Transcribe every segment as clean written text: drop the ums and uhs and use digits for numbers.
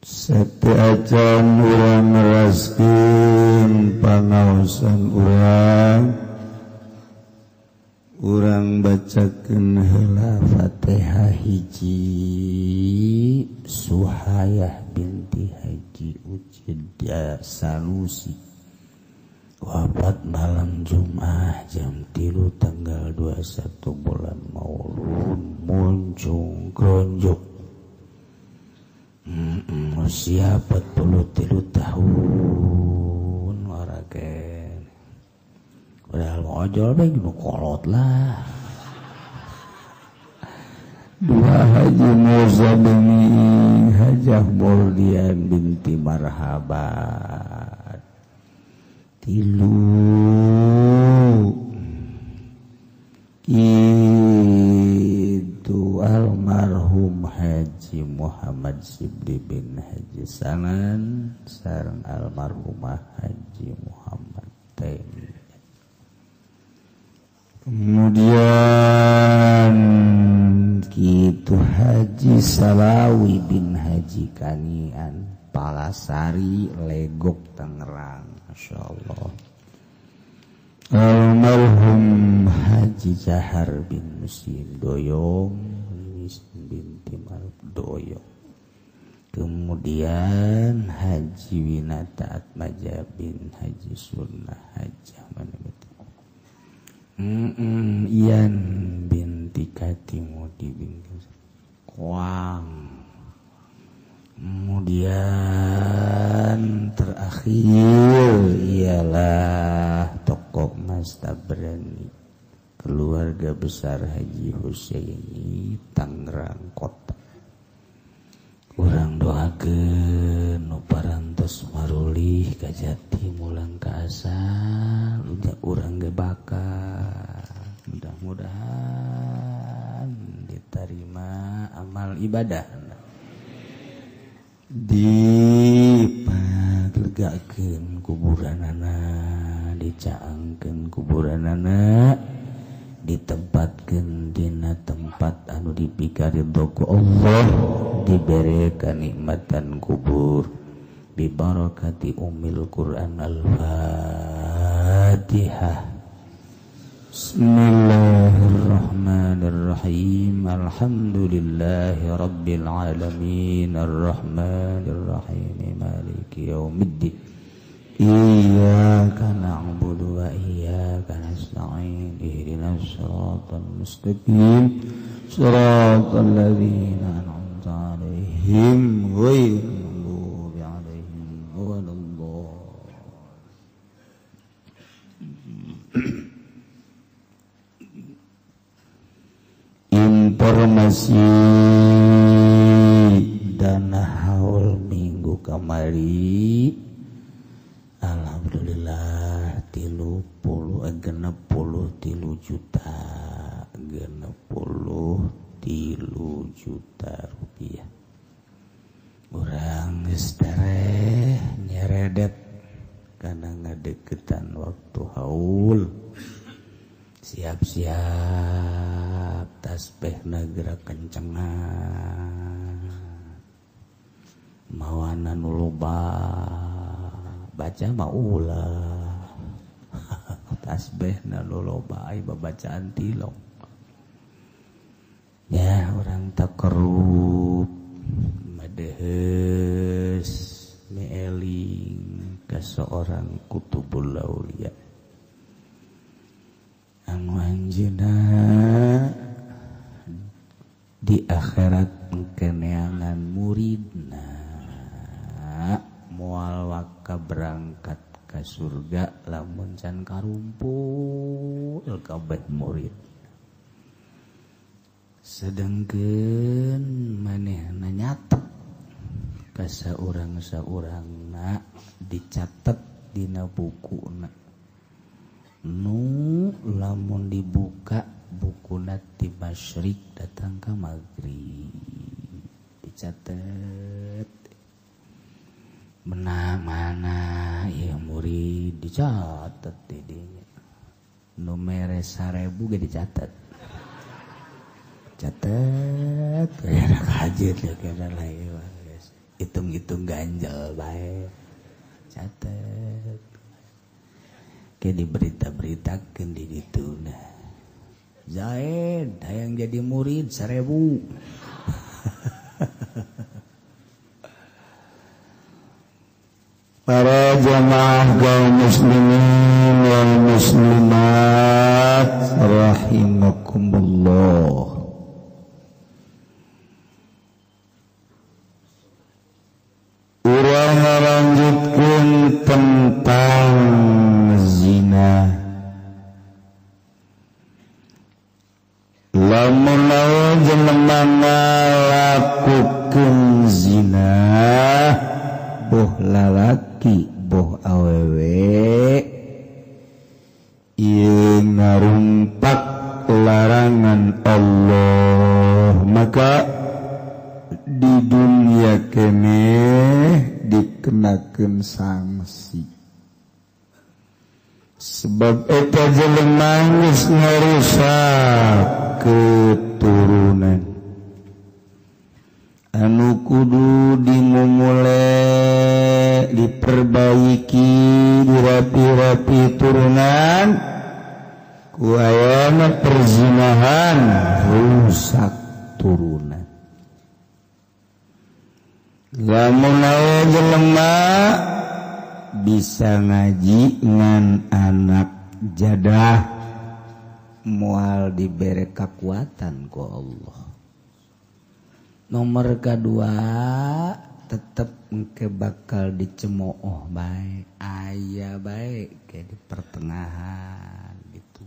Setiacan urang neraskeun pangaosan urang bacakeun heula Fatihah hiji Suhayah binti Haji Ucid Sanusi wafat malam Jumat jam 3 tanggal 21 bulan Maulud muncung kronjok usia 43 tahun oraken padahal mau ojol bae nu kolot lah dua Haji Mirza Beni Hajah Boldian binti Marhabat tilu itu almarhum Haji Muhammad Sibli bin Haji Sanan sareng almarhumah Haji Muhammad Taimi. Kemudian kitu Haji Salawi bin Haji Kanian Palasari Legok Tangerang masyaallah. Almarhum Haji Jahar bin Musin Doyong binti Maruf Doyong. Kemudian Haji Winata Atmaja bin Haji Sunnah Hajah mana betul Ian binti Katimudi binti Kuang. Kemudian terakhir ialah tokoh Mas Tabrani keluarga besar Haji Husaini Tangerang Kota. Urang doakeun nu parantos marulih ka jati mulang ka asal udah urang ge bakal mudah-mudahan diterima amal ibadah dipaglegakeun kuburanana dicaangkeun kuburanana ditempatkeun dina tempat anu dipikaridho ku Allah dibere kanikmatan kubur bi barakati ummil Quran al-Fatihah. Bismillahirrahmanirrahim. Alhamdulillahi rabbil alamin arrahmanirrahim maliki yaumiddin. Iyyaka na'budu wa iyyaka nasta'in ihdinas siratal mustaqim siratal ladzina an'amta 'alaihim ghairil maghdubi 'alaihim waladdallin. Informasi dana haul minggu kamari alhamdulillah 30 juta rupiah. Urang geus tareh nyeredet kana ngadeukeutan waktu haul. Siap-siap tasbihna gerak kencengan mawana nu loba baca mah ulah tasbihna nu loba ai babacaan tilong ya urang takarrub madeheus meeling ka seorang kutubul aulia anu anjeunna di akhirat keneangan muridna moal waka berangkat ka surga lamun can karumpul kabeh murid sedengkeun manehna nyatet ka saurang-saurangna dicatet dina bukuna nu lamun dibuka bukuna ti masyrik datang ka maghrib dicatet mana ya murid dicatet di dinya nomere 1000 ge dicatet catet ya hajat ya kana lain guys hitung-hitung ganjel bae catet ke diberita-beritakeun di dituna Zaid hayang jadi murid 1000 para jamaah kaum muslimin wal muslimat rahimakumullah. Urang ngalanjutkeun tentang zina. Lamun jelema ngalakukeun zina boh lalaki boh awewe ieu ngarumpak larangan Allah maka di dunia kene dikenakeun sanksi sebab eta jelema geus ngarusak keturunan anu kudu dimulai diperbaiki dirapi-rapi turunan ku ayana perzinahan rusak turunan lamun aya jelema bisa ngaji ngan anak jadah moal dibere kekuatan ku Allah. Nomor kedua tetap engke bakal dicemooh bae aya bae kayak di pertengahan gitu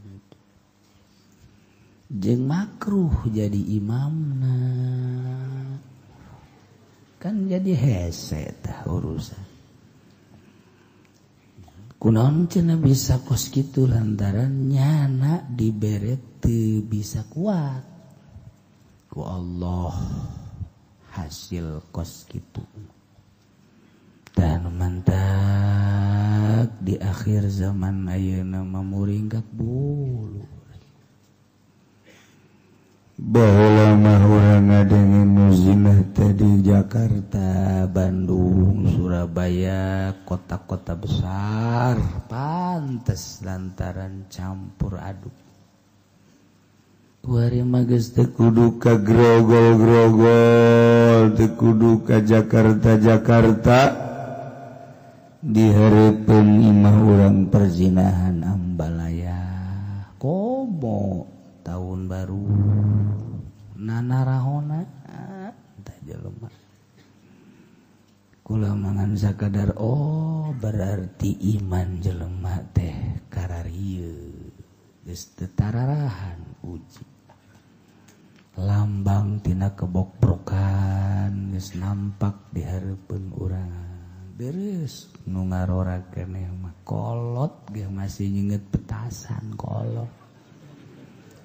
jeung makruh jadi imamna kan jadi hese tah urusan kunaon cenah bisa kos kitu lantaran nyana dibere teu bisa kuat ku Allah hasil kos gitu dan mantak di akhir zaman ayeuna mamuringgak bulu baheula mah urang ngadengeun zina tadi Jakarta, Bandung, Surabaya, kota-kota besar pantes lantaran campur aduk kuari mah geus teu kudu ka grogol-grogol teu kudu ka Jakarta dihareupeun imah urang perzinahan ambalaya komo tahun baru nanarahona tah jelema kula mangan sakadar oh berarti iman jelema teh kararieu geus teu tararahan uji lambang tina kebokbrokan geus nampak di hareupeun urang beres nu ngarora keneh mah kolot ge masih nyeungeut petasan kolot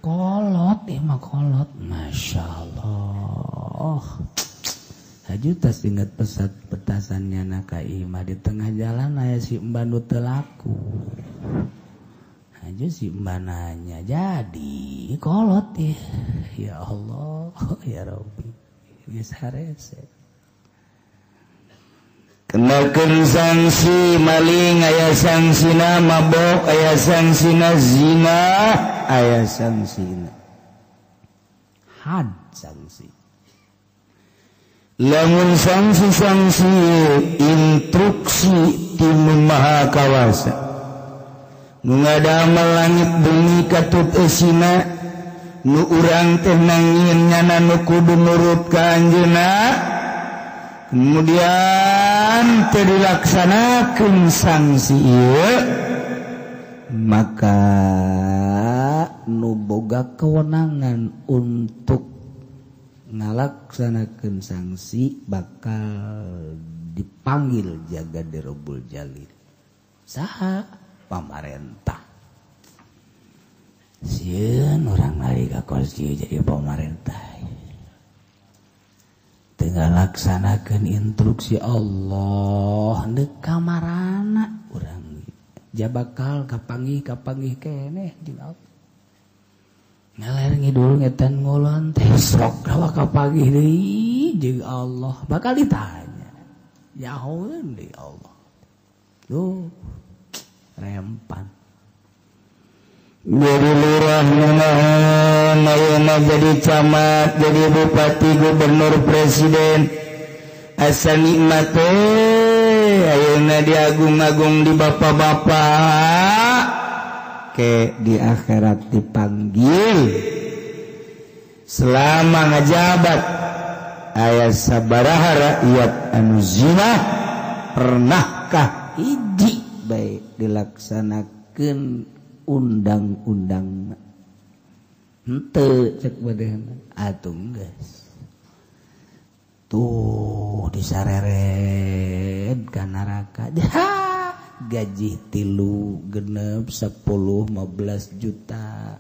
mah kolot masyaallah haju tas inget pesat petasannya ka imah di tengah jalan aya si mbah nu teu laku aja si mananya jadi kolot ya Allah ya Rabbi geus harese kenakeun sanksi maling aya sangsina mabok aya sangsina zina aya sangsina had sanksi lamun sanksi instruksi ti Maha Kawasa nu ngadamel langit bumi katut eusina nu urang teh nangieun nyana nu kudu nurut ka anjeunna kemudian teu dilaksanakeun sanksi ieu maka nu boga kewenangan untuk ngalaksanakeun sanksi bakal dipanggil jaga dirobul jalil saha pamarentah sieun orang lari ka kursi jadi pamarentah tinggal laksanakeun instruksi Allah neuk kamarana urang jabakal kapanggih keneh jeung Allah ngaler ngidul ngetan ngulon teh sok kawa kapanggih deui jeung Allah bakal ditanya nyahoeun deui Allah. Duh, rempan. Jadi lurah nunaon ayeuna jadi camat, jadi bupati, gubernur, presiden. Asa nikmat ayeuna diagung-agung di bapak-bapak. Ke di akhirat dipanggil. Selama ngajabat aya sabaraha rakyat anu zina, pernahkah hiji bae dilaksanakeun undang-undang? Henteu cek badeuna atuh geus. Tuh disareret ka neraka. Gaji 3, 6, 10, 15 juta,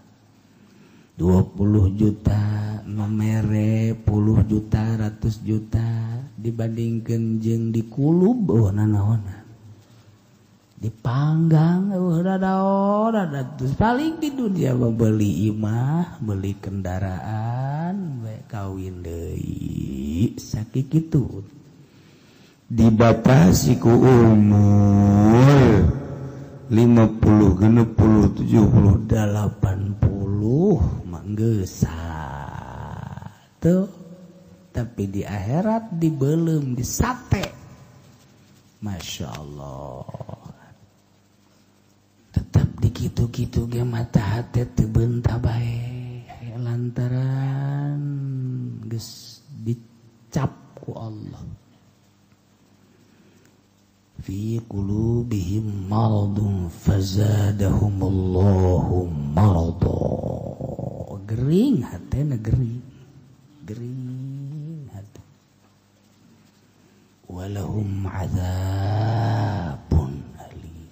20 juta, nomere 10 juta, 100 juta, dibandingkeun jeung di kulub nanaonan. Dipanggang rada terus paling di dunia beli imah, beli kendaraan, kawin deui sakitu kitu. Dibatasi ku umur 50, 60, 70, 80 mah geus tuh. Tapi di akhirat dibelem, disate. Masya Allah. Tetap di kitu-kitu ge mata hati teu beunta bae lantaran geus dicap ku Allah. Fi qulubihim maradun fazadahumullahu marada. Gering hatena, gering hati. Walahum adzabun alim.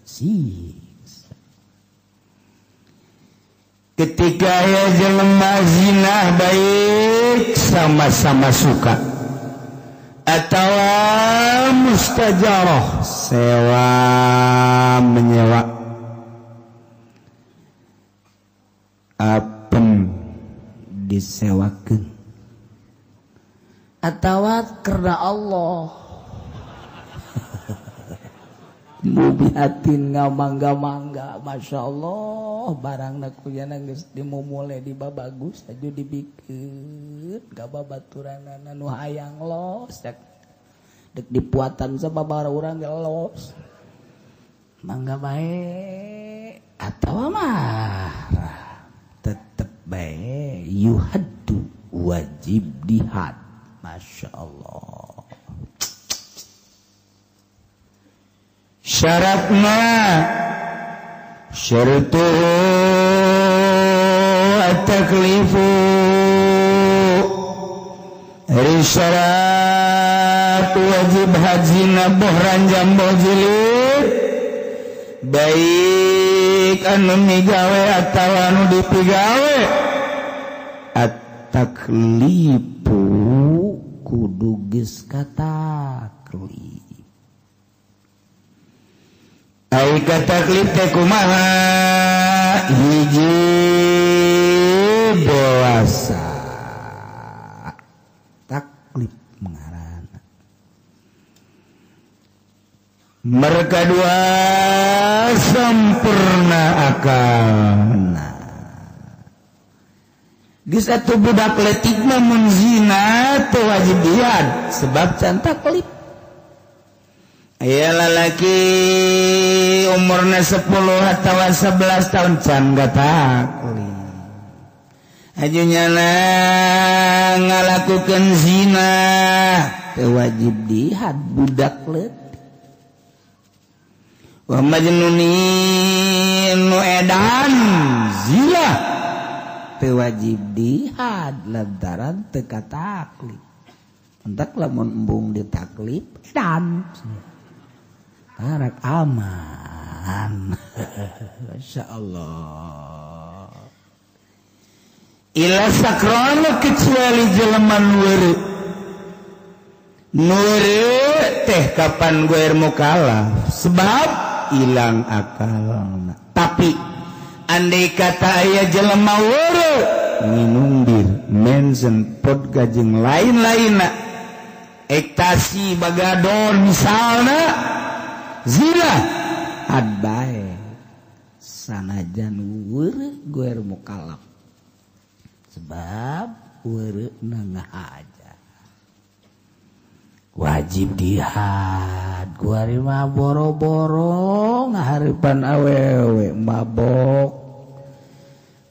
Ketika ya jelema zina baik sama-sama suka atau mustajarah sewa menyewa apem disewakeun atawa karena Allah mubiatin ngamangga-mangga. Masya Allah barang nakuyana geus dimumule dibabagus aju dibikeun ka babaturan anu hayang los dek dipuatan sababaraha urang ge los mangga bae atawa marah tetep bae yuhaddu wajib dihad. Masya Allah. Syaratna syaratuhu at-taklifu syarat wajib hajina bohran jamboh jilid baik anu migawe atawa anu dipigawe. At-taklifu kudu geus kataklif. Ai kataklif teh kumaha? Hiji dewasa. Taklif mengarana. Mereka dua sempurna akalna. Di satu budak letik namun zina teu wajib dihad sebab can taklif. Aya lalaki umurna 10 atawa 11 tahun can gataklif. Ajunyana ngalakukeun zina teu wajib dihad budak leutik. Wa majnunin nu edan zina teu wajib dihad lantaran teu kataklif. Entak lamun embung ditaklif edan. Tarak aman. Masya Allah. Ila sakrona kecuali jelema nuweureu. Nuweureu teh kapan goer mukallaf sebab ilang akalna. Tapi andai kata aya jelema weureu nginung bir mensen pod gajeng lain-lainna ekstasi bagadon misalna zina adbae sanajan weureuh guer mukallaf sebab weureuhna ngahaja wajib jihad guari mah boro-boro ngahareupan awewe mabok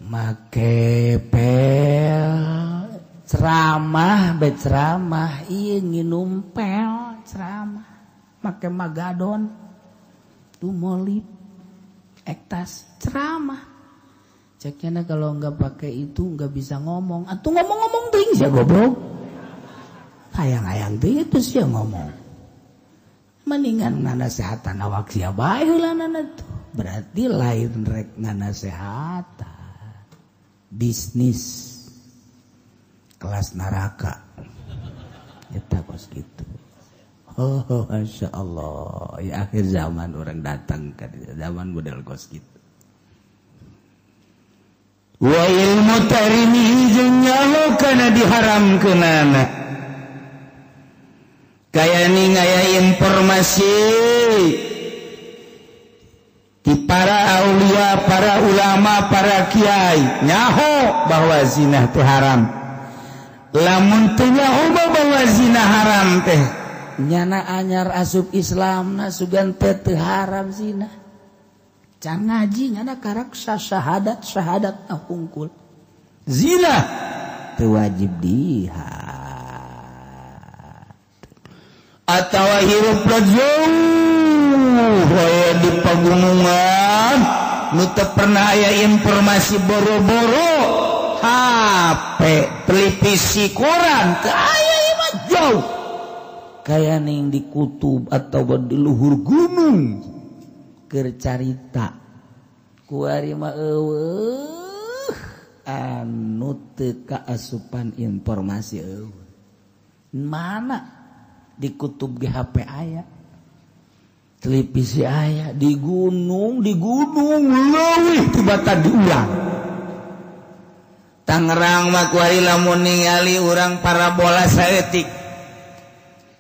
make pel ceramah berceramah ieu nginum pel ceramah make magadon tuh molib ektas ceramah ceknya kalau nggak pakai itu nggak bisa ngomong atuh ngomong-ngomong ting sih goblok hayang-hayang ting itu sih ngomong mendingan nganasehatan awak sia bae heulanana tuh berarti lain rek nganasehatan bisnis kelas neraka kita kos gitu. Oh, masya Allah ya akhir zaman orang datang ke zaman model kos gitu. Wa ilmu tarimi jeung nyaho kana diharamkeunana kaya ngaya informasi di para aulia, para ulama, para kiai nyaho bahwa zina teh haram. Lamun teu nyaho bahwa zina haram teh nyana anyar asup Islamna sugan teu haram zina. Can ngaji nyana karak syahadat hungkul. Zina teu wajib dihad. Atawa hirup jauh di pegunungan nu teu pernah aya informasi boro-boro HP televisi koran teu aya mah jauh kaya ning di kutub atau di luhur gunung keur carita ku ari mah eueuh anu teu kaasupan informasi eueuh mana di kutub ge HP aya televisi aya di gunung leuwih tibatan diulang Tangerang mah kuari lamun ningali urang parabola saeutik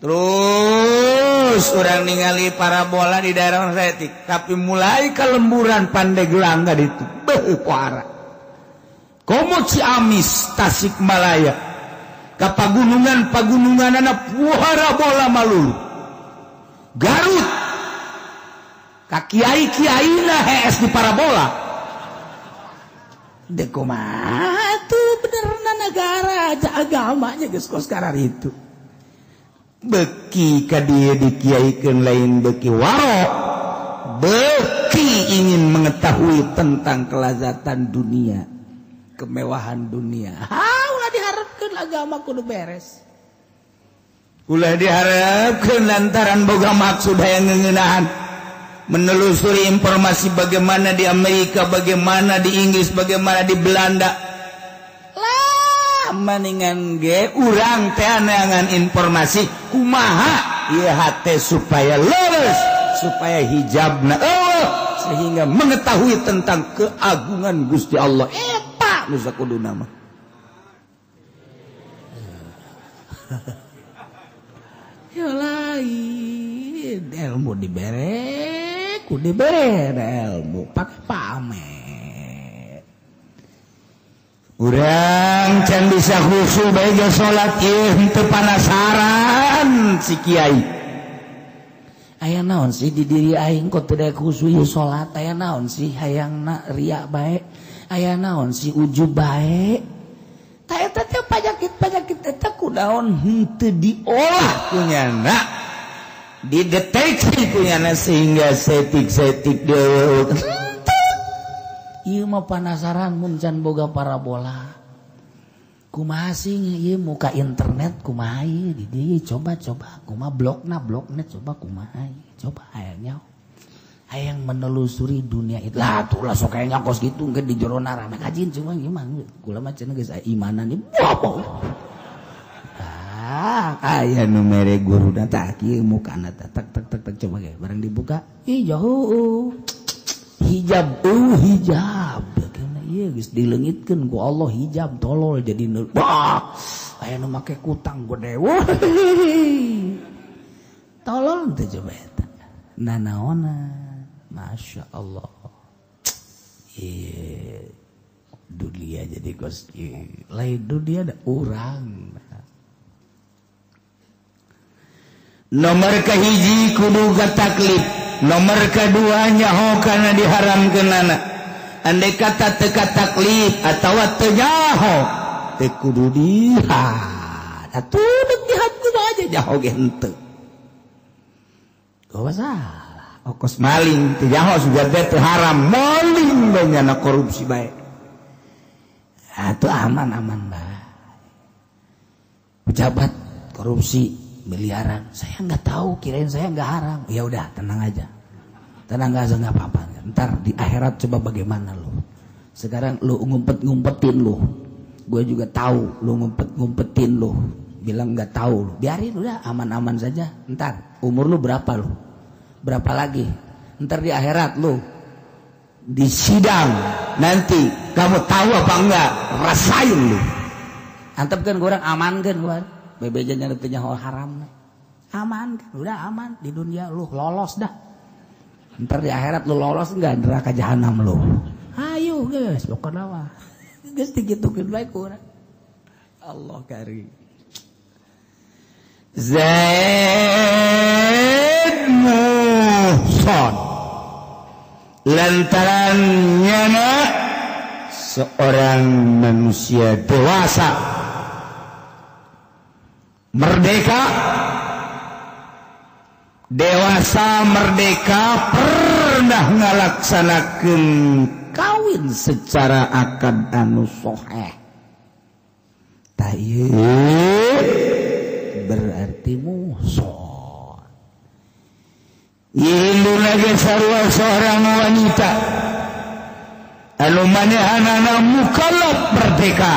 terus urang ningali parabola di daerah saeutik tapi mulai kalemburan Pandeglang ka ditu beuh poara komo Ciamis Tasikmalaya ka pagunungan-pagununganna parabola malulu Garut ka kiai-kiaina hees di parabola dek kumaha tuh benerna negara aja agamanya geus kos karar itu beki ka dieu dikiaikeun lain beki waro beki ingin mengetahui tentang kelazatan dunia kemewahan dunia ulah diharapkeun agama kudu beres ulah diharapkeun lantaran boga maksud hayang ngeuneunahan menelusuri informasi bagaimana di Amerika, bagaimana di Inggris, bagaimana di Belanda. Lah, mendingan ge urang teh neangan informasi kumaha ieu hate supaya leres, supaya hijabna sehingga mengetahui tentang keagungan Gusti Allah. Eta nu sakuduna mah. Ya lain ilmu dibere ilmu pakai pamer urang can bisa khusyuk bae ge salat ieu teu panasaran si kiai aya naon sih di diri aing kok teu daek khusyuk ieu salat aya naon sih hayangna ria bae aya naon sih ujub bae ta eta teh panyakit eta kunaon henteu diolah kunyana dideteksi punyana sehingga setik deuk ieu mah panasaran mun can boga parabola kumaha sih ieu muka internet kumaha ieu di dieu coba kumaha blogna coba kumaha coba hayang menelusuri dunia itu lah tuh lah sok aya nyakos kitu engke di jero narana kajin cuma gimana kula mah cenah geus imanan ieu aya nu mere guruna tah kieu mukana teh tek coba ge bareng dibuka hijab hijab kena ieu geus dileungitkeun ku Allah hijab tolol jadi aya nu make kutang gede tolong teh coba eta nanaona masya Allah dunia jadi kos lain dunia ada urang nomor kahiji kudu taklif nomor kedua nyaho kana diharamkeunana andai kata teu taklif atawa teu nyaho teu kudu dihad atuh deuk dihad kudu aja nyaho ge henteu gak masalah ongkos maling teu nyaho sudah teh haram maling banyana korupsi bae atuh aman-aman bae pejabat korupsi miliaran saya nggak tahu kirain saya nggak haram ya udah tenang aja tenang aja nggak apa-apa ntar di akhirat coba bagaimana lo sekarang lo ngumpet-ngumpetin lo gue juga tahu lo ngumpet-ngumpetin lo bilang nggak tahu lo biarin udah aman-aman saja ntar umur lo berapa lagi ntar di akhirat lo di sidang nanti kamu tahu apa enggak rasain lo antep kan orang aman kan gue bebejannya netenya haram aman kan udah aman di dunia lu lolos dah ntar di akhirat lu lolos enggak neraka jahanam lu ayo guys pokoknya mah geus digitukeun bae ku urang Allah karim Zaid Muhsan lantaran nyana seorang manusia dewasa merdeka dewasa merdeka pernah ngalaksanakeun kawin secara akad anu sahih tah ieu berarti muhsan ieu lagi sarua seorang wanita anu manehanana mukallaf merdeka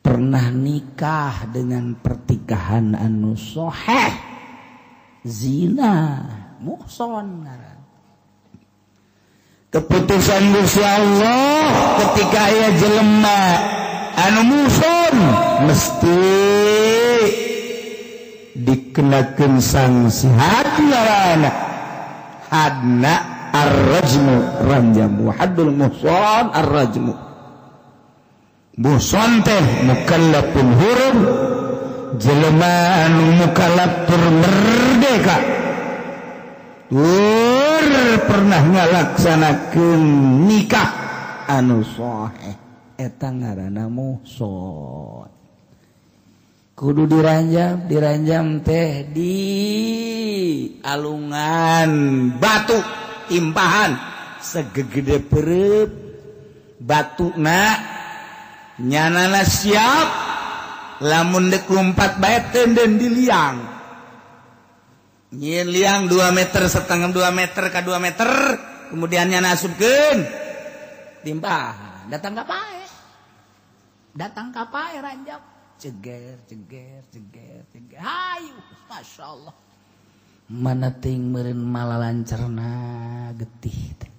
pernah nikah dengan pertikahan anu sahih zina muhsan keputusan Gusti Allah ketika aya jelema anu muhsan mesti dikenakeun sanksi hadna ar-rajmu ranjamu haddul muhsan ar-rajmu muhsan teh mukallafun hurum jelema anu mukallaf tur merdeka tur pernah ngalaksanakeun nikah anu sahih eta ngaranna muhsan kudu diranjam teh di alungan batu timpahan segegede pereup batuna nyanana siap lamun dek lompat bae tenden diliang nyin liang 2 meter setengah 2 meter ka 2 meter kemudian nyana asupkeun timpahan datang ka pae ranjam ceger hayu masya Allah mana ting meureun malalancerna getih teh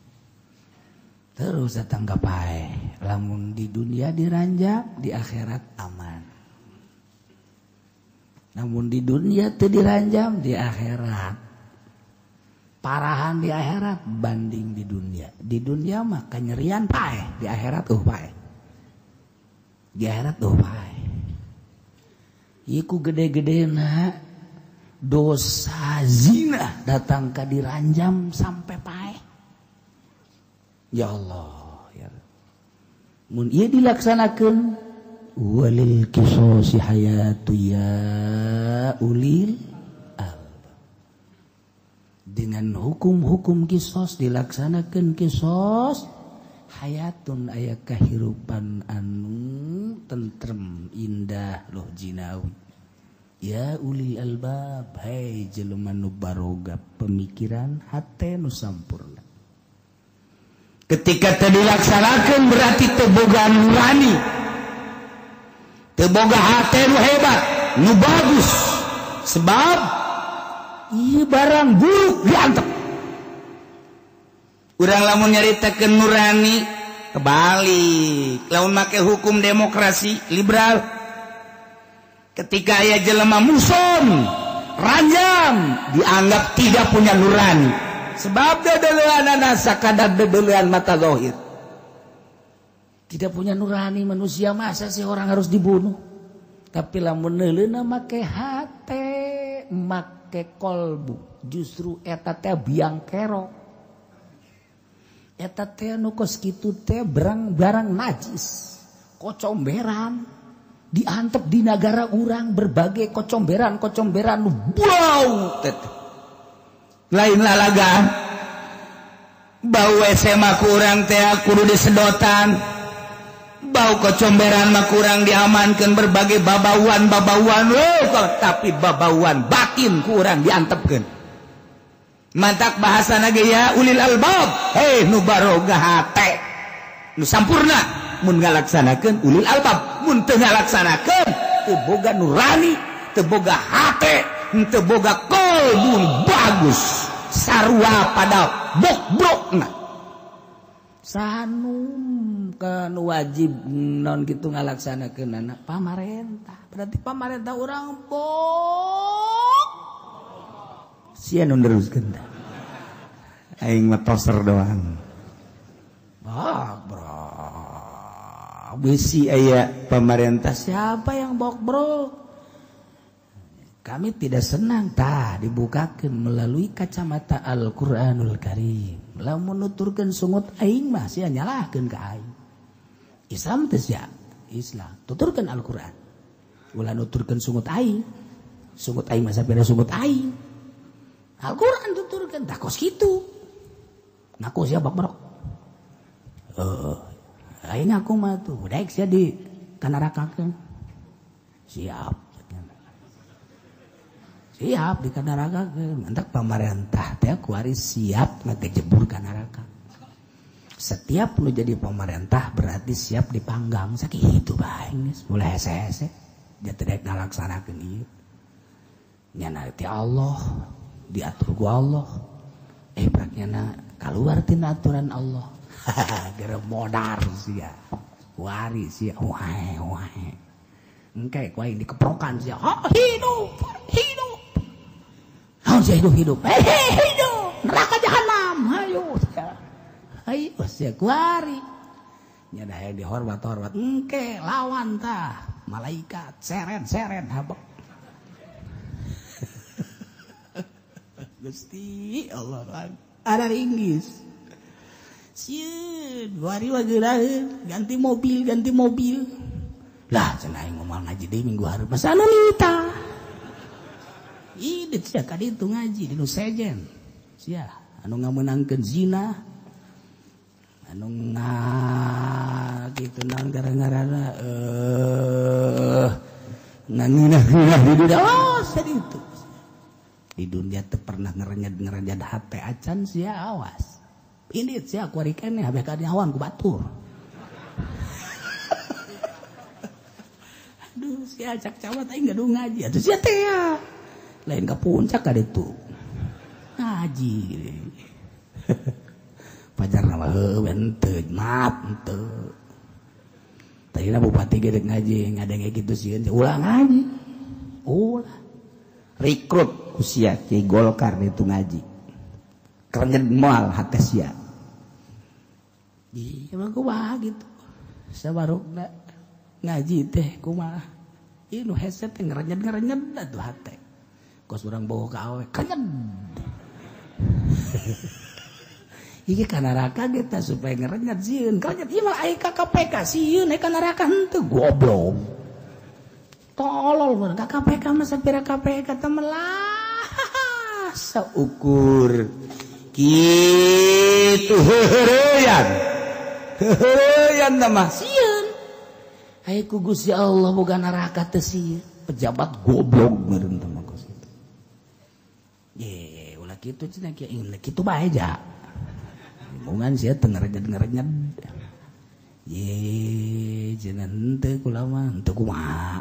terus datang ka pae lamun di dunia diranjam di akhirat aman namun di dunia teu diranjam di akhirat parahan di akhirat banding di dunia mah kanyerian pae di akhirat pae di akhirat pae iku gede-gedena dosa zina datang ka diranjam sampai pae ya Allah ya mun ieu dilaksanakeun walil qisasi hayatu ya ulil albab dengan hukum-hukum qisas dilaksanakeun qisas hayatun aya kahirupan anu tentrem indah loh jinawi ya ulil albab hai jelema nu baroga pemikiran hate nu sampurna ketika teu dilaksanakeun berarti teu boga nurani teu boga hate nu hebat nu bagus sebab ieu barang buruk diantep urang lamun nyaritakeun nurani kebalik lamun make hukum demokrasi liberal ketika aya jelema muson ranjang dianggap tidak punya nurani sebab dedeuleunana sakadar dedeuleun mata zahir tidak punya nurani manusia masa sih orang harus dibunuh tapi lamun neuleuna make hate make kolbu justru eta teh biang kerok eta teh nu kos kitu teh barang najis kocomberan diantep di negara urang berbagai kocomberan nu blau teh lain lalagaan bau WC mah kurang teh kudu disedotan bau kocomberan mah kurang diamankeun berbagai babauan tapi babauan batin kurang diantepkeun mantak bahasana ge ya ulil albab nu baroga hate nu sampurna mun ngalaksanakeun ulil albab mun teu ngalaksanakeun teu boga nurani teu boga hate teu boga kolbun bagus sarua pada bok-brokna sanum kan wajib non gitu ngalaksanakeun anak pamarentah berarti pamarentah urang bok sia nu neruskeun tah aing mah toser doang bro bisi aya pamarentah siapa yang bok-brok kami tidak senang dibukakeun melalui kacamata Al-Qur'anul Karim lamun nuturkeun sungut aing mah sia nyalahkeun ka aing Islam teh sia Islam tuturkeun Al-Qur'an ulah nuturkeun sungut aing mah sapeda sungut aing Al-Qur'an tuturkeun tah kos kitu ngaku sia bok-brok aing ngaku mah tuh daek sia di kanarakakeun siap di neraka mantak pamarentah teh kuari siap ngagejebur ka neraka setiap nu jadi pamarentah berarti siap dipanggang sakitu bae geus mulai hese-hese jatuh daek ngalaksanakeun ieu nyana ti Allah diatur ku Allah praknyana kaluar tina aturan Allah gara modar sia kuari sia wae engke ku aing dikeprokan sia hidup saya hidup neraka jahanam ayo sia kuari nya da dihormat engke lawan tah malaikat seren habak Gusti Allah ada ringgis sieun kuari wageulaheun ganti mobil lah cenah aing ngomong ngaji deui minggu hareup masa anu nita idit sia ka ditu ngaji di nu sejen sia anu ngameunangkeun zina anu kitu naon gara-garana ngangeunah di dunia sia ditu di dunia teu pernah ngerenyed hate acan sia awas indit sia kuari keneh habeh ka nyawan ku batur aduh sia acak cawat aing gaduh ngaji atuh sia teh lain ke puncak ada itu ngaji pajar nama henteu maaf henteu tadi bupati gede ngaji ngadenge gitu sih ulah ngaji ulah rekrut usia ki Golkar itu ngaji kerenget moal hate sia iya emang kumaha gitu sabarukna ngaji teh kumaha ieu nu headset teh ngerenyet atuh hate kos urang bawa ka awe kanyen iki ka neraka kita supaya ngerenyet sieun kanyen ieu mah aya ka KPK sieun aya ka neraka henteu goblok tolol mun ka KPK mah sapira KPK teh melah saukur kitu heureyan mah sieun aya ku Gusti Allah boga neraka teh sieun pejabat goblok meureun teh mah ulah kitu cenah kitu bae ja mungan sia teu ngarenyed cenah henteu kula mah henteu kumaha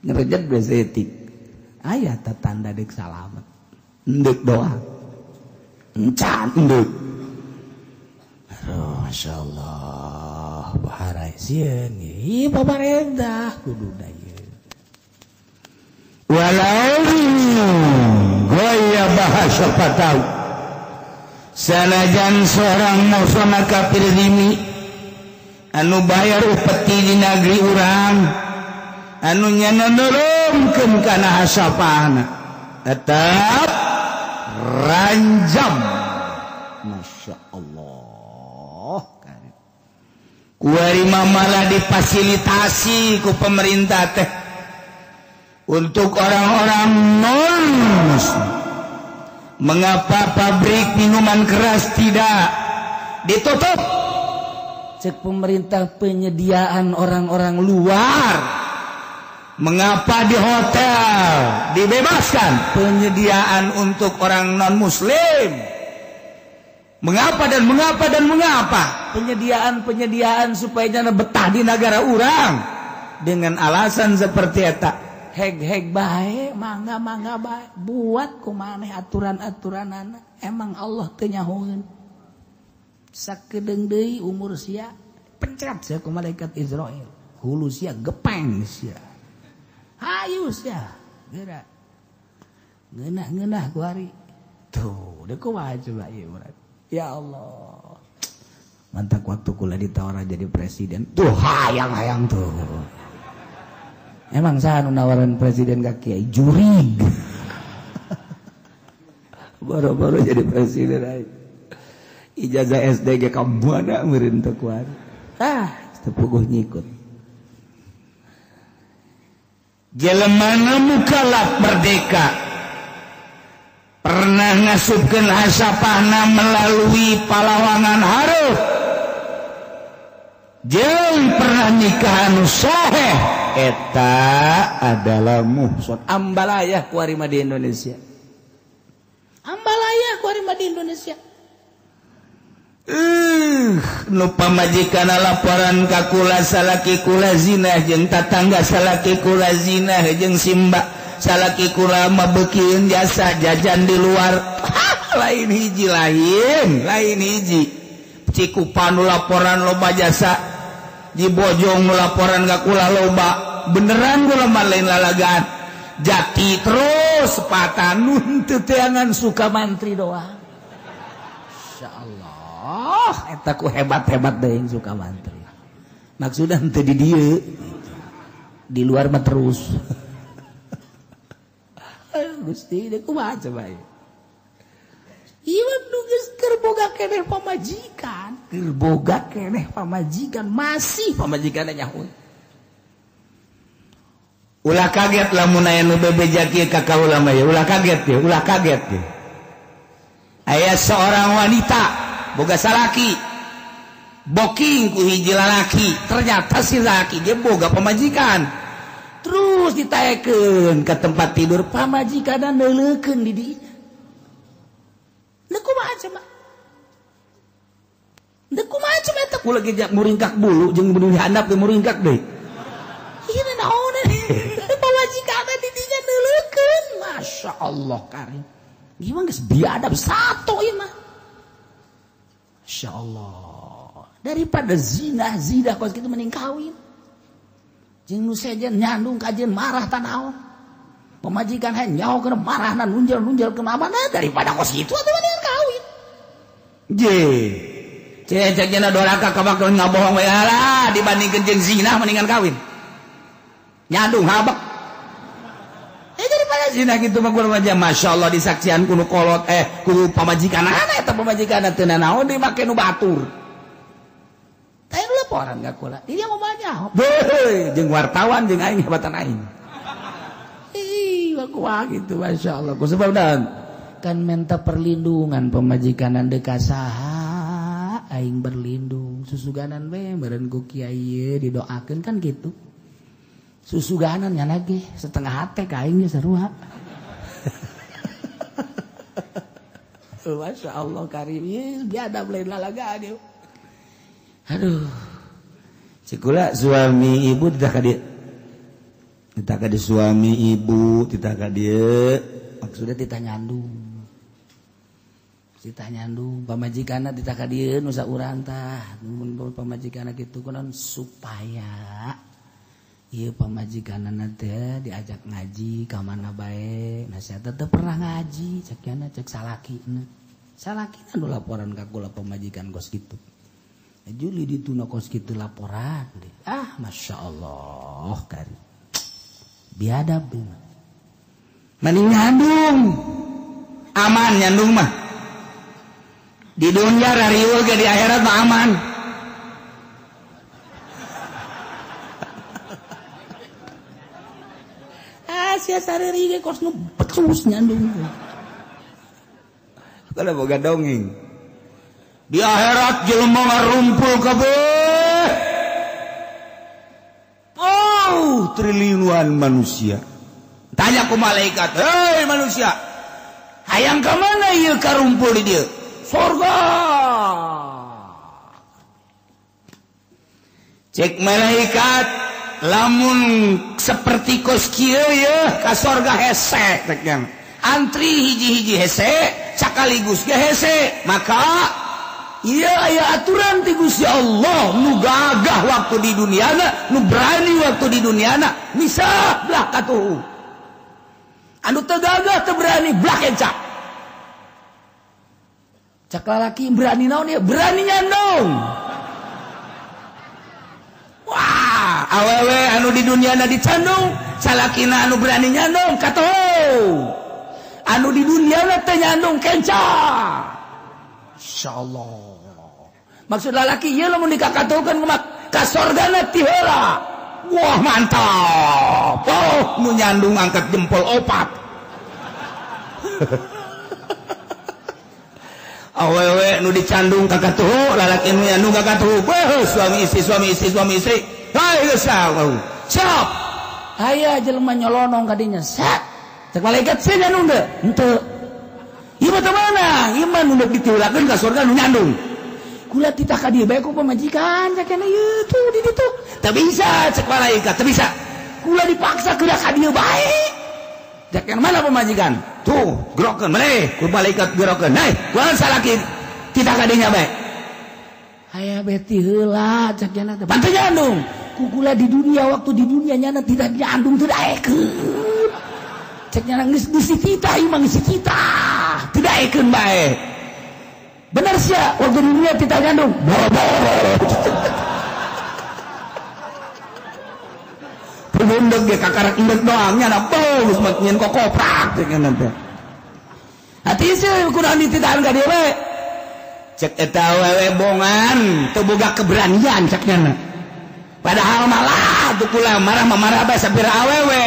ngarenyed geus etik aya tanda deuk salamet endek doang encan endek Masya Allah bahara sieun ieu pamarentah kudu daya walau gaya bahasa patau sanajan seorang musona kafir dimi anu bayar upeti di negeri urang anu nyana nurunkeun kana hasapana tetap ranjam. Masya Allah kuarima malah difasilitasi ku pemerintah teh untuk orang-orang non muslim. Mengapa pabrik minuman keras tidak ditutup? Cek pemerintah penyediaan orang-orang luar. Mengapa di hotel dibebaskan penyediaan untuk orang non muslim? Mengapa dan mengapa dan mengapa? Penyediaan supaya jangan betah di negara orang dengan alasan seperti eta. Heg bae, mangga bae. Buat kumaneh aturan-aturan emang Allah teu nyahoeun. Sakedeung deui umur sia pencet sia ku malaikat Israel. Hulu sia gepeng sia. Hayu sia geura. Ngeunah ku ari. Tuh, deuk kumaha coba ieu urang. Ya Allah. Mantak waktu kula ditawar jadi presiden. Tuh hayang-hayang tuh. Emang saha nu nawaran presiden ka Kiai jurig. Baru-baru jadi presiden aja. Ijazah SD ge ka buana meureun teu kuat. Teu puguh nyikut. Jelema mukallaf merdeka pernah ngasupkeun hasapahna melalui palawangan hareup. Jeung pernah nikah anu sahih eta adalah muhsan. Ambalayah ku ari di Indonesia. Ambalayah ku ari di Indonesia. Nu pamajikanna laporan ka kula salaki kula zina jeung tatangga salaki kula zina jeung simba salaki kula mabeukeun jasa jajan di luar. Lain hiji. Cikupan nu laporan loba jasa. Di Bojong nu laporan ka kula loba. Beneran kula mah lain lalagaan. Jati terus patanun teu teangan Sukamantri doang. Insyaallah eta ku hebat-hebat deui Sukamantri. Maksudna teu di dieu. Di luar mah terus. Gusti deui kumaha coba ieu? Ieu nu geus keur boga keneh pamajikan. Masih pamajikanna nyahoeun. Ulah kaget lamun aya nu bebeja kieu ka kaula mah ulah kaget ya. Aya seorang wanita boga salaki booking ku hiji lalaki, ternyata si laki ge boga pamajikan. Terus ditaekeun ka tempat tidur pamajikanna neuleukeun di dieu. Kumaha cuma eta kula ge muringkak bulu jeung mun dihandap teh muringkak deui. Ieu naon pamajikanna di dinya neuleukeun. Masya Allah karim. Gimana geus biadab satu ieu mah. Masya Allah. Daripada zina kos kitu mending kawin. Jeung nu sejen nyandung kajeun marah tanaon. Pemajikan nyahokeun marahna nunjal kenapa daripada kos kitu atuh mending kawin. Ceceknya doraka kabak ngabohong we lah dibandingkeun jeung zina mendingan kawin. Nyandung habak. Daripada zina kitu mah kudu mah masyaallah disaksian kudu kolot kudu pamajikanana eta pamajikanna teu naon dimake nu batur. Teh laporan ka kula. Dia mau banyak. Heuh, jeung wartawan jeung aing hebatan aing. Wah gitu Masya Allah. Sebab kan minta perlindungan pemajikan deka saha aing berlindung susuganan we meureun ku kiai didoakeun kan gitu. Susuganan nya lagi setengah hate ka aing sarua. Masya Allah karim biadab lain lalagaan ieu. Aduh. Cikula suami ibu dah ka dieu. Kita ka di suami ibu, kita ka dieu maksudnya kita nyandung. Cita nyandung pamajikanna ditaka dieun nu saurang tah mun pamajikanna kitu kunaon supaya ieu pamajikanna teh diajak ngaji ka mana bae nasihat teh pernah ngaji cek yana cek salakina nu laporan ka kula pamajikan kos kitu Juli dituna kos kitu laporan Masya Allah kari biadab mending nyandung aman nyandung mah di dunia rariul ge di akhirat mah aman sia sareri ge kos nu pecus nyandung kada boga dongeng di akhirat jelema ngarumpul kabeh triliunan manusia tanya ku malaikat hei manusia hayang ka mana ieu karumpul di dieu surga cek malaikat lamun seperti kos kieu ya ka surga hese teknya antri hiji-hiji hese sakaligus ge hese maka ieu aya aturan ti Gusti Allah nu gagah waktu di duniana nu berani waktu di duniana misah belah katuhu anu teu gagah teu berani belah kenca cak lalaki berani naon ya berani nyandung wah awewe anu di duniana dicandung salakina anu berani nyandung katuhu anu di duniana teh nyandung kenca insyaallah maksud lalaki ieu lamun dikakatukeun ka sorgana ti heula wah mantap nu nyandung angkat jempol 4 awewe nu dicandung ka katuhu lalaki nu nyandung ka katuhu suami istri hai geus siap aya jelema nyolonong ka dinya set cek malaikat sih nyandung teu henteu ieu mah teu mana iman nu ditiulakeun ka surga nu nyandung kula ditaka dia bae ku pamajikan sakena ieu tuh di ditu teu bisa cek malaikat teu bisa kula dipaksa keur ka dieu bae sakena mana pamajikan tuh gerokeun malih ku malaikat gerokeun hai kunaon salaki ditaka dinya bae aya beti heula sakena teh bantu nyandung ku kula di dunia waktu di dunia nyana tidak nyandung teu daekeun cek nyana geus disitita ieu mah geus kita teu daekeun bae benar sia waktu di dunia kita nyandung boro-boro perundeg ge kakarak indeg doang nya geus makin kokoprak cenah teh hati sih kunaon dititahan ka dieu we cek eta awewe bongan teu boga keberanian cek nya padahal malah teu kula marah bae sapira awewe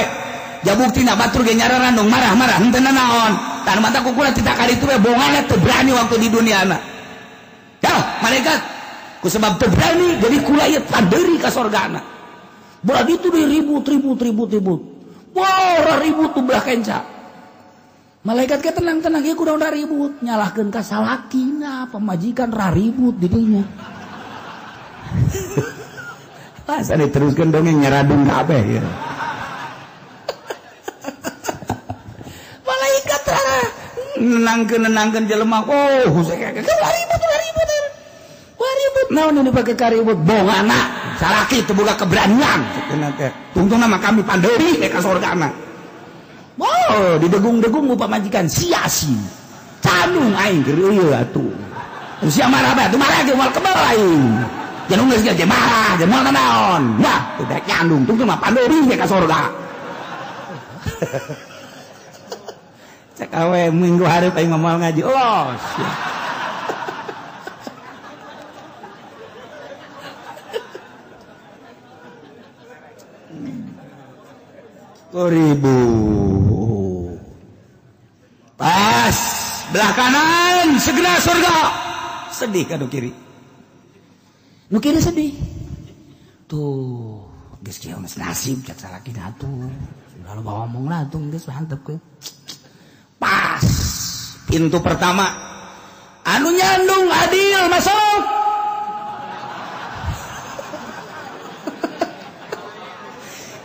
jabuktina batur ge nyararan dong marah henteu naon tan mata ku kula tita kali itu we bongan teu berani waktu di duniana ya malaikat ku sebab teu berani jadi kula ieu pandeuri ka sorgana berarti itu ribut wah ribut tuh belah kenca malaikat ke tenang ieu kudu ribut nyalahkeun ka salakina pamajikan ribut di dinya asa diteruskeun dongeng nyaradung kabeh ya nenangkeun jelema ribut naon ini pake karibut bongana salaki teu boga keberanian cenah teh tungtungna mah kami pandeuri ka sorgana didegung-degung ku pamajikan sia-si candung aing keur ieu atuh sia marah bae teu marah ge moal kebal aing jangan geus ge marah ge moal naon nah teu daek nyandung tungtung mah pandeuri ka sorga cek awe minggu hareup aing moal ngaji Allah ribu pas belah kanan segera surga sedih ka nu kiri sedih tuh geus kieu geus nasib cek salakina atuh kalau bawa ngomong lah tuh geus mantep ke pas pintu pertama anu nyandung adil masuk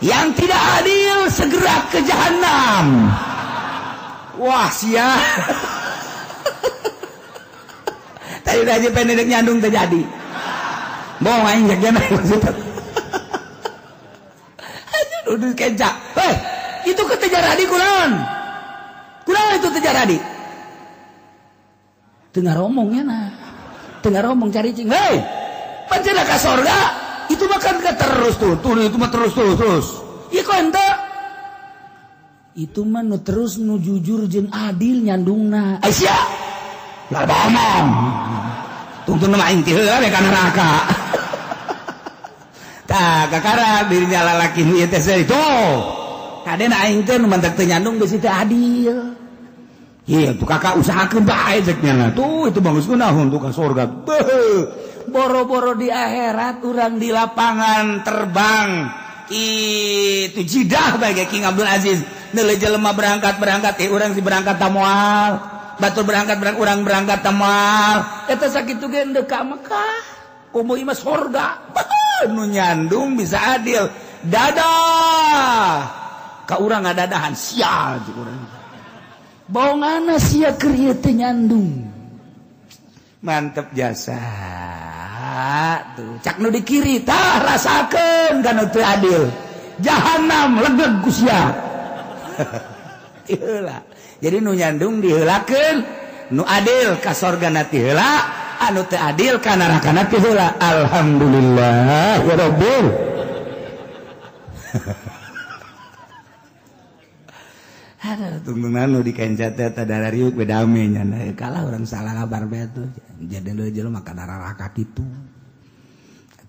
yang tidak adil segera ke jahanam wah sia Tadi aja pendek nyandung terjadi. Mau main jaga maksudnya. Aduh, udah kencak. Hei, itu ketejaradi kunaon? Kunaon itu tejaradi? Tengah romongnya nah. Tengah romong cari cing. Hei, pancen ka sorga. Itu makan terus tuh. Tuh itu mah terus. Iya kok ente? Itu mah nu terus nu jujur jeung adil nyandungna. Aisyah. Lah omong. Tungtu nama aing teh heula ka neraka. Tah kakara dirinya lalaki nu ieu teh itu. Kadena aing teh nu mantek teu nyandung geus teu adil. Iya tuh kakak usahakeun bae ceknya. Tuh itu bagus kunaon tuh ka surga. Boro-boro di akhirat urang di lapangan terbang. Itu jidah bae King Abdul Aziz. Neuleuh jelema berangkat urang si berangkat tamual. Batur berangkat urang berangkat tamual. Eta sakitu ge endeu ka Mekah. Kumu ieu mah surga. Nu nyandung bisa adil. Dadah. Ka urang ngadadahan sial cik urang. Baongana sia keur ieu teh nyandung. Mantep jasa. Tuh, cak nu di kiri tah rasakeun kana teu adil. Jahanam legeg ku sia. Heula. Jadi nu nyandung diheulakeun, nu adil ka sorgana ti heula, anu teu adil ka nerakana ti heula. Alhamdulillah ya Rabbil. Ada tungtungan nu dikencat teh tadarariuk bedame nya kalah urang salah kabar bae tuh. Jadi lu jelema ka neraka kitu.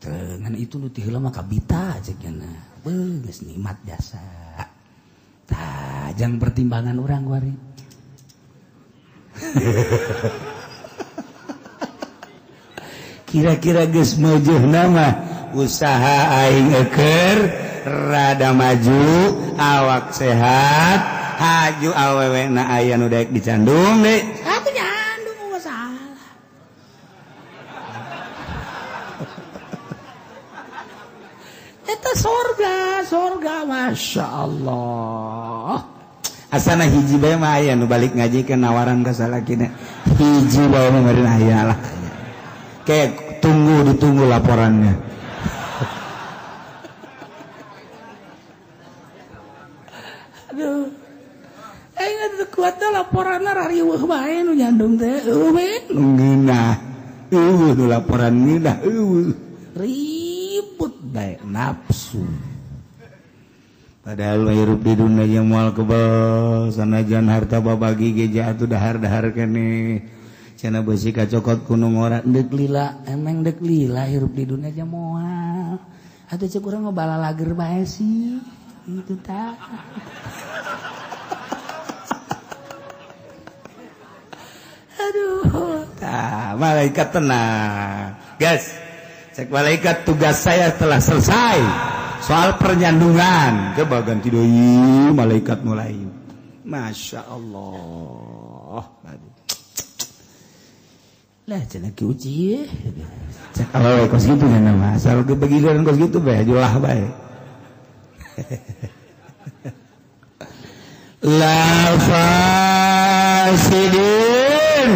Ngan itu nu ti heula mah kabita ceukna. Geus nikmat jasa. Tah jang pertimbangan urang kuari. Kira-kira geus meujeunna mah usaha aing keur rada maju, awak sehat, haju awewe na aya nu daek dicandung deui. Atuh nyandung mah salah. Eta sorga Masya Allah. Asana hiji bae mah aya nu balik ngaji ke nawaran ka salakina. Hiji bae mah meureun aya lah. Kayak ditunggu laporannya. Aduh. Ingat kuatnya laporanna rariweuh bae nu nyandung teh. Eueuh nu ngeunah. Eueuh nu laporan ngeunah eueuh. Ribut bae nafsu. Padahal hirup di dunia yang moal kebal sanajan harta babagi geja atuh dahar-dahar keneh. Cenah beusi kacokot kuno ngora deuk lila, emang deuk lila hirup di dunia jeung moal. Atuh ceuk urang ngobala lager bae sih. Itu tah. Aduh, tah malaikat tenang. Guys, cek malaikat tugas saya telah selesai. Soal pernyandungan, coba ganti deui malaikat mulai. Masya Allah. Lah cenah ki uji ye. Cek awewe kos kitu nya mah. Asal kebegiran kos kitu bae julah bae. La fasidin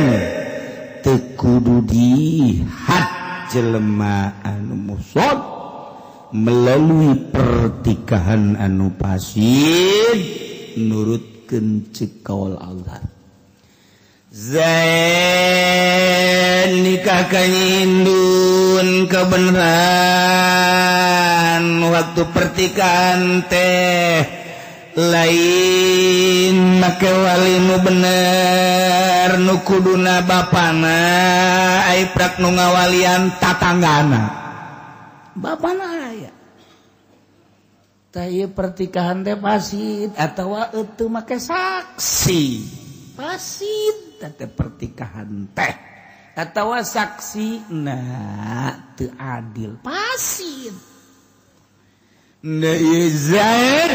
teu kudu dihad jelema anu musod melalui pertikahan anu fasid nurutkeun ceuk kaul Allah. Zain nikah kanyindun kebenaran waktu pertikahan teh lain make wali nu bener nu kuduna bapana ai prak nu ngawalian tatanggana bapana aya tah ieu pertikahan teh fasid atawa eueuh make saksi fasid teh pertikahan teh atawa saksina teu adil fasid Zaid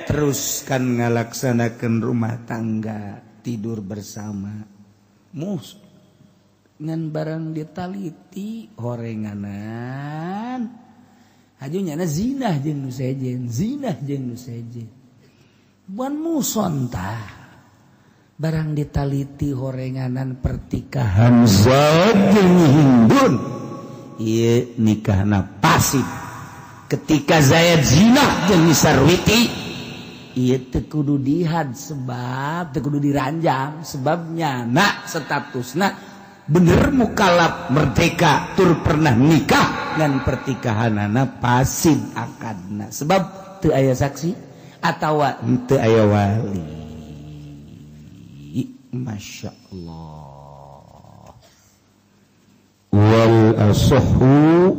teruskan ngalaksanakeun rumah tangga tidur bersama mus ngan barang ditaliti horenganan hajunyana zinah jeung nu sejen buan muson tah barang ditaliti horenganan pertikahan Zaid jeung Hindun ieu nikahna fasid. Ketika Zaid zina jeung Sarwiti ieu teu kudu dihad sebab teu kudu diranjang sebabnya na statusna bener mukalaf merdeka tur pernah nikah ngan pertikahanana fasid akadna sebab teu aya saksi atawa teu aya wali. Masya Allah. Wal asahhu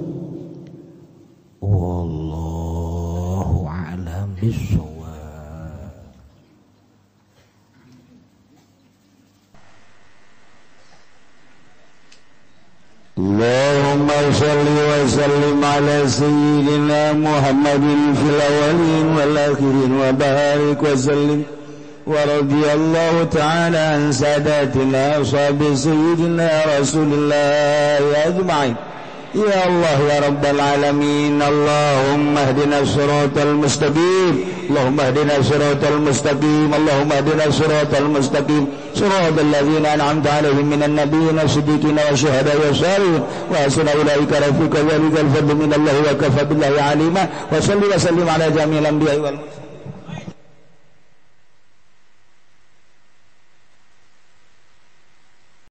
wallahu a'lam bissawab. Allahumma shalli wa sallim ala sayyidina Muhammadin fil awwalin wal akhirin wa barik wa sallim ورضي الله تعالى عن ساداتنا أصحاب سيدنا رسول الله أجمعين يا الله يا رب العالمين اللهم اهدنا الصراط المستقيم اللهم اهدنا الصراط المستقيم اللهم اهدنا الصراط المستقيم صراط الذين أنعمت عليهم من النبيين والصديقين والشهداء والصالحين وحسن أولئك رفيقا ذلك الفضل من الله وكفى بالله عليما وصل وسلم على جميع الأنبياء والمرسلين